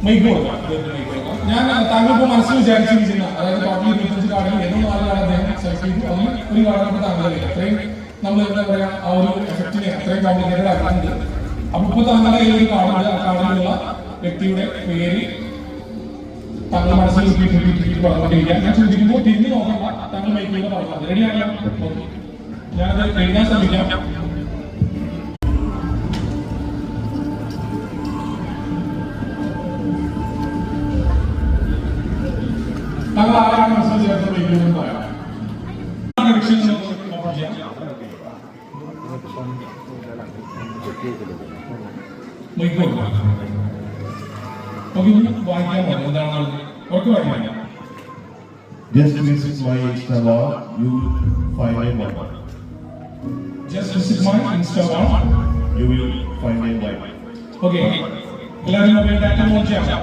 Mic കൊടുക്കാം. ഞാൻ താങ്കളിപ്പോൾ മനസ്സിൽ വിചാരിച്ചിരിക്കുന്ന അതായത് ടോട്ടൽ 25 കാർഡിൽ ഏതോ 4 കാർഡ് അദ്ദേഹം സെലക്ട് ചെയ്തു. അതിൽ ഒരു കാർഡ് താങ്കളില്ല. അത്രയും നമ്മൾ എന്താ പറയാ ആ ഒരു എഫക്റ്റിനെ അത്രയും കോംപ്ലിക്കേറ്റഡ് ആക്കുന്നുണ്ട്. അപ്പൊ ഇപ്പൊ താങ്കളുടെ ഈ ഒരു കാർഡുണ്ട്. ആ കാർഡിലുള്ള വ്യക്തിയുടെ പേര് താങ്കൾ മനസ്സിൽ പറഞ്ഞുകൊണ്ടിരിക്കുക. ഞാൻ ചോദിക്കുമ്പോൾ തിരിഞ്ഞു നോക്കണ്ട, താങ്കൾ മൈക്കിലൂടെ പറഞ്ഞാൽ റെഡിയാണല്ലോ. ഓക്കെ, ഞാനത് എഴുതാൻ ശ്രമിക്കാം. താങ്കൾ ആരാണ് മനസ്സിൽ ചേർത്ത് മൈക്കിലൂടെ പറയാം. Just visit my Insta wall, you will find my wife. Just visit my Insta wall, you will find my wife. Okay. എല്ലാവരും മൊബൈൽ ഡാറ്റ ഓൺ ചെയ്യാം.